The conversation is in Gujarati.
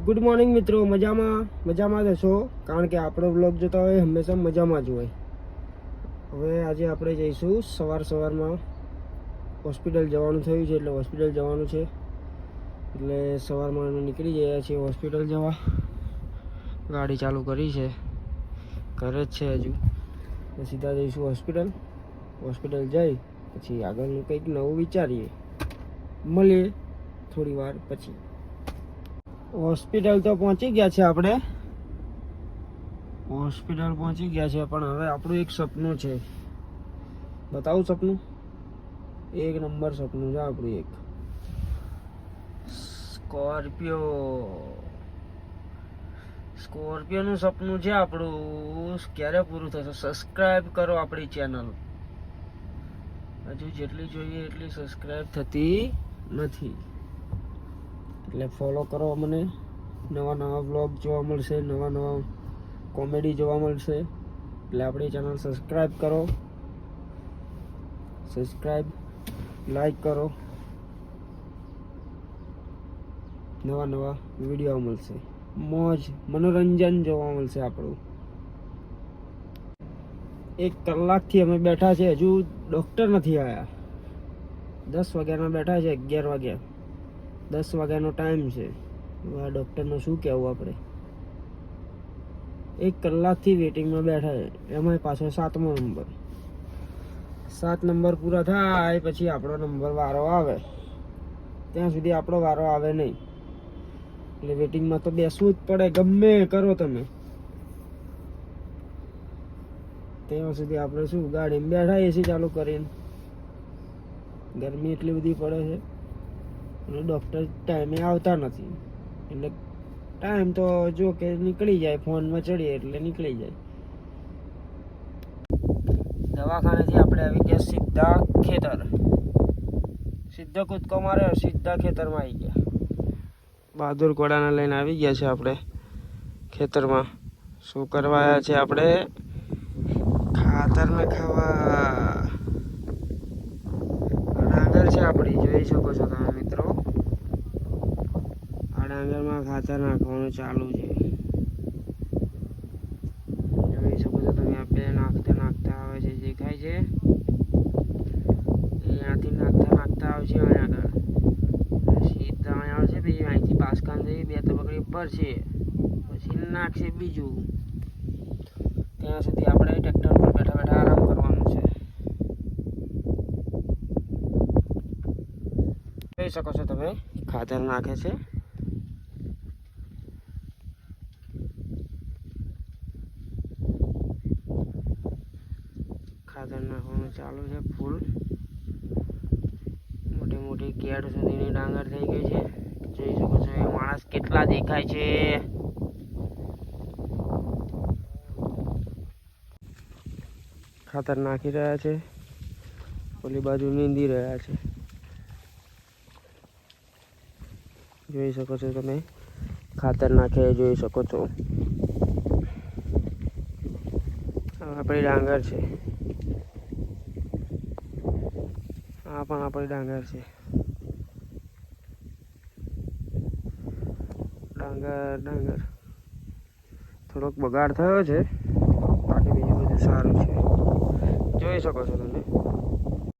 ગુડ મોર્નિંગ મિત્રો, મજામાં જશો, કારણ કે આપણો વ્લોગ જોતા હોય હંમેશા મજામાં જ હોય. હવે આજે આપણે જઈશું સવારમાં હોસ્પિટલ જવાનું થયું છે, એટલે હોસ્પિટલ જવાનું છે. એટલે સવારમાં નીકળી ગયા છીએ હોસ્પિટલ જવા. ગાડી ચાલુ કરી છે, ઘરે જ છે હજુ. સીધા જઈશું હોસ્પિટલ જઈ પછી આગળનું કંઈક નવું વિચારીએ. મળીએ થોડી વાર પછી. હોસ્પિટલ તો પહોંચી ગયા છે આપણે. પણ હવે આપણું એક સપનું છે. બતાવું સપનું? એક નંબર સપનું છે આપણું. એક સ્કોર્પિયોનું સપનું છે આપણું. ક્યારે પૂરું થશે? સબસ્ક્રાઈબ કરો આપણી ચેનલ. હજુ જેટલી જોઈએ એટલી સબસ્ક્રાઈબ થતી નથી, એટલે ફોલો કરો મને. નવા વ્લોગ જોવા મળશે, નવા કોમેડી જોવા મળશે. એટલે આપણી ચેનલ સબસ્ક્રાઈબ કરો, લાઈક કરો. નવા વિડીયો મળશે, મનોરંજન જોવા મળશે આપણું. 1 કલાકથી અમે બેઠા છે, હજુ ડૉક્ટર નથી આવ્યા. 10 વાગ્યાના બેઠા છે, 11 વાગ્યા, 10 વાગ્યાનો ટાઈમ છે. આ ડૉક્ટરનું શું કહેવું આપણે? 1 કલાકથી વેટિંગમાં બેઠા છે, એમાંય પાછો 7મો નંબર. 7 નંબર પૂરા થાય પછી આપણો નંબર વારો આવે. ત્યાં સુધી આપણો વારો આવે નહીં, એટલે વેટિંગમાં તો બેસવું જ પડે, ગમે કરો તમે. ત્યાં સુધી આપણે શું, ગાડીમાં બેઠા એસી ચાલુ કરીને. ગરમી એટલી બધી પડે છે અને ડૉક્ટર ટાઈમે આવતા નથી. એટલે ટાઈમ તો જો કે નીકળી જાય, ફોનમાં ચડીએ એટલે નીકળી જાય. દવાખાનેથી આપણે આવી ગયા સીધા ખેતર. સીધો કૂદકો માર્યો, સીધા ખેતરમાં આવી ગયા. બહાદુર ઘોડાને લઈને આવી ગયા છે આપણે ખેતરમાં. શું કરવા આવ્યા છે આપણે? ખાતર નાખવા. ડાંગર છે આપણી, જોઈ શકો છો તમે મિત્રો. આ ડાંગરમાં ખાતર નાખવાનું ચાલુ છે. જોઈ શકો છો તમે. આપણે નાખતા આવે છે, દેખાય છે. અહીંયાથી નાખતા આવશે અહીંયા આગળ. સીધા અહીંયા આવશે, પછી અહીંથી બાસકાન થઈ 2 તબકડી ઉપર છે, પછી નાખશે બીજું. ત્યાં સુધી આપણે ટ્રેક્ટર પર બેઠા આરામ કરવાનું છે. જોઈ શકો છો તમે, ખાતર નાખે છે. ખાતર નાખવાનું ચાલુ છે ફૂલ. મોટી કેડ સુધીની ડાંગર થઈ ગઈ છે. જોઈ શકો છો એ માણસ કેટલા દેખાય છે. ખાતર નાખી રહ્યા છે, ઓલી બાજુ નીંદી રહ્યા છે. જોઈ શકો છો તમે, ખાતર નાખે જોઈ શકો છો. આપણી ડાંગર છે, આ પણ આપણી ડાંગર છે. ડાંગર થોડોક બગાડ થયો છે, બાકી બીજું બધું સારું છે. જોઈ શકો છો તમે.